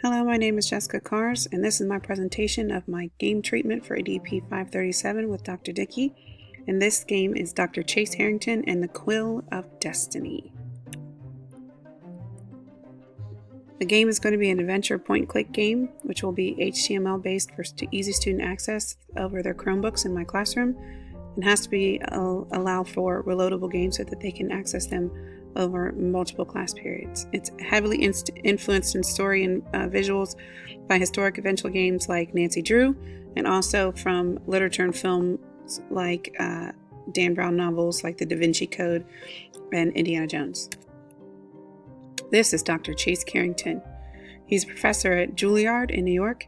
Hello, my name is Jessica Cars, and this is my presentation of my game treatment for ADP 537 with Dr. Dickey. And this game is Dr. Chase Harrington and the Quill of Destiny. The game is going to be an adventure point-click game, which will be HTML based for easy student access over their Chromebooks in my classroom, and has to be allow for reloadable games so that they can access them over multiple class periods. It's heavily influenced in story and visuals by historic adventure games like Nancy Drew, and also from literature and films like Dan Brown novels like The Da Vinci Code and Indiana Jones. This is Dr. Chase Harrington. He's a professor at Juilliard in New York,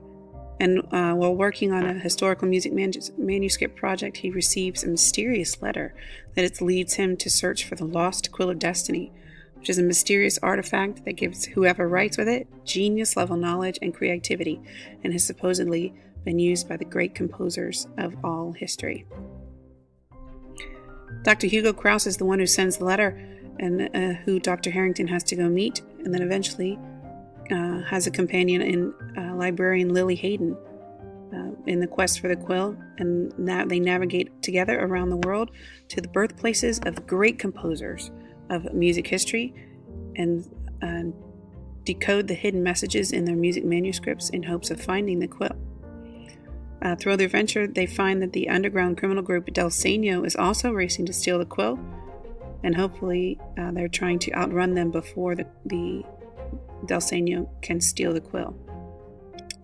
and while working on a historical music manuscript project, he receives a mysterious letter that leads him to search for the lost Quill of Destiny, which is a mysterious artifact that gives whoever writes with it genius-level knowledge and creativity, and has supposedly been used by the great composers of all history. Dr. Hugo Kraus is the one who sends the letter, and who Dr. Harrington has to go meet, and then eventually has a companion in librarian Lily Hayden in the quest for the Quill, and now they navigate together around the world to the birthplaces of great composers of music history, and decode the hidden messages in their music manuscripts in hopes of finding the Quill. Through the adventure, they find that the underground criminal group Del Seno is also racing to steal the Quill, and hopefully they're trying to outrun them before the Del Seno can steal the Quill.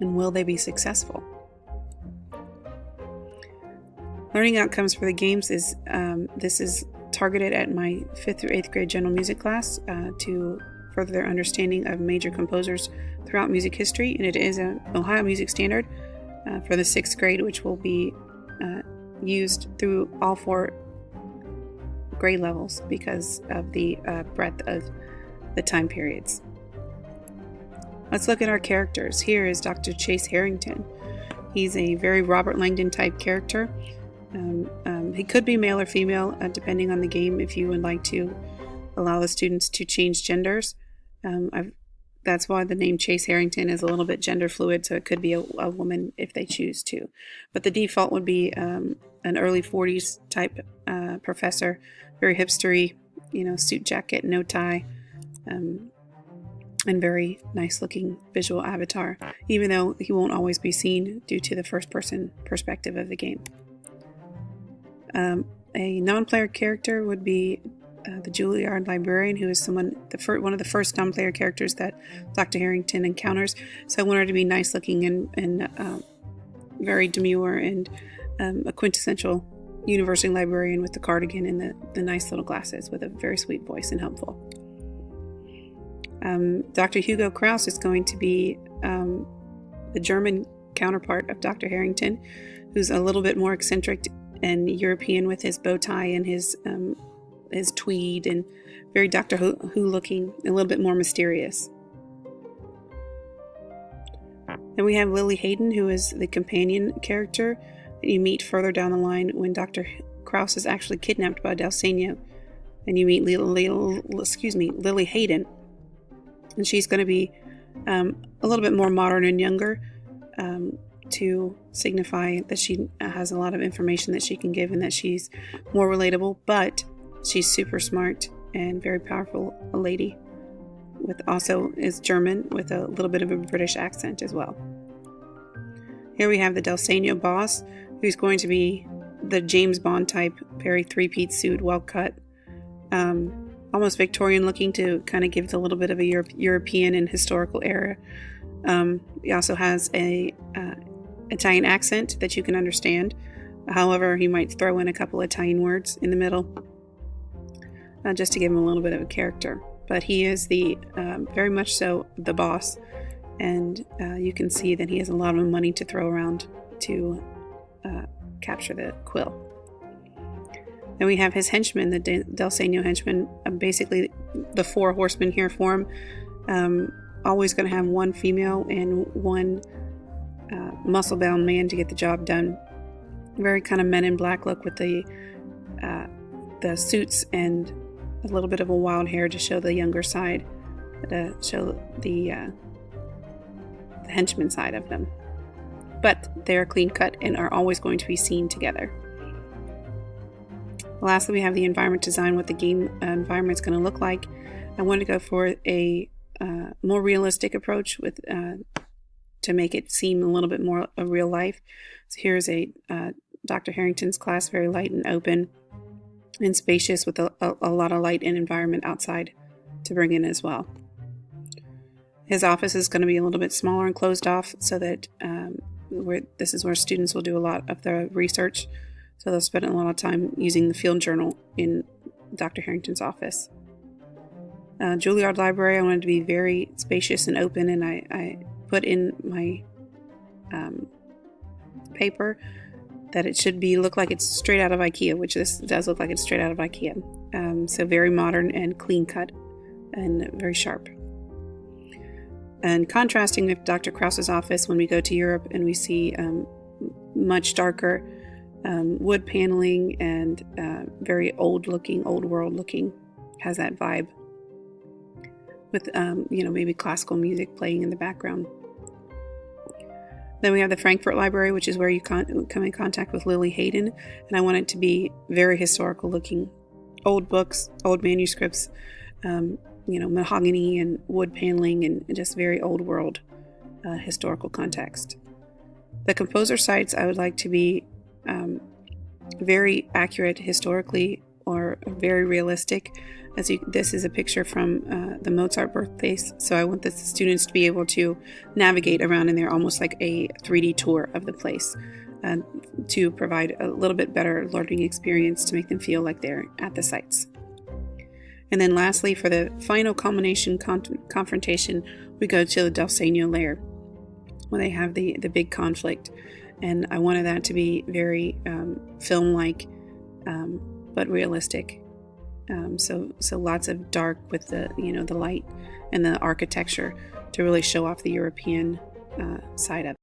And will they be successful? Learning outcomes for the games is this is targeted at my 5th through 8th grade general music class to further their understanding of major composers throughout music history, and it is an Ohio music standard for the 6th grade, which will be used through all 4 grade levels because of the breadth of the time periods. Let's look at our characters. Here is Dr. Chase Harrington. He's a very Robert Langdon type character. He could be male or female depending on the game if you would like to allow the students to change genders. That's why the name Chase Harrington is a little bit gender fluid, so it could be a woman if they choose to. But the default would be an early 40s type professor, very hipstery, suit jacket, no tie, and very nice looking visual avatar, even though he won't always be seen due to the first person perspective of the game. A non-player character would be the Juilliard librarian, who is one of the first non-player characters that Dr. Harrington encounters. So I want her to be nice looking and very demure, and a quintessential university librarian with the cardigan and the nice little glasses, with a very sweet voice and helpful. Dr. Hugo Kraus is going to be the German counterpart of Dr. Harrington, who's a little bit more eccentric and European with his bow tie and his tweed, and very Doctor Who looking, a little bit more mysterious. Then we have Lily Hayden, who is the companion character that you meet further down the line when Dr. Kraus is actually kidnapped by Del Seno, and you meet Lily Hayden, and she's going to be a little bit more modern and younger, to signify that she has a lot of information that she can give and that she's more relatable, but she's super smart and very powerful a lady, also is German with a little bit of a British accent as well. Here we have the Del Seno boss, who's going to be the James Bond type, very three-piece suit, well cut, almost Victorian looking, to kind of give a little bit of a European and historical era. He also has a Italian accent that you can understand. However, he might throw in a couple Italian words in the middle, just to give him a little bit of a character. But he is very much so the boss, and you can see that he has a lot of money to throw around to capture the Quill. Then we have his henchmen, the Del Seno henchmen, basically the 4 horsemen here for him. Always going to have 1 female and 1 muscle-bound man to get the job done. Very kind of Men in Black look with the suits and a little bit of a wild hair to show the younger side, to show the the henchman side of them. But they are clean cut and are always going to be seen together. Lastly, we have the environment design, what the game environment is going to look like. I wanted to go for a more realistic approach with to make it seem a little bit more of real life. So here's a Dr. Harrington's class, very light and open and spacious, with a lot of light and environment outside to bring in as well. His office is going to be a little bit smaller and closed off, so that this is where students will do a lot of their research. So they'll spend a lot of time using the field journal in Dr. Harrington's office. Juilliard Library, I wanted to be very spacious and open, and I put in my paper that it should look like it's straight out of IKEA, which this does look like it's straight out of IKEA. So very modern and clean cut and very sharp. And contrasting with Dr. Krause's office, when we go to Europe and we see much darker wood paneling and very old world looking, has that vibe with maybe classical music playing in the background. Then we have the Frankfurt Library, which is where you come in contact with Lily Hayden, and I want it to be very historical looking. Old books, old manuscripts, mahogany and wood paneling, and just very old world historical context. The composer sites I would like to be very accurate historically, or very realistic. This is a picture from the Mozart birthplace, so I want the students to be able to navigate around in there almost like a 3D tour of the place, to provide a little bit better learning experience, to make them feel like they're at the sites. And then lastly, for the final culmination confrontation, we go to the Delsenio lair, where they have the big conflict. And I wanted that to be very film-like, but realistic. So lots of dark with the the light and the architecture to really show off the European side of it.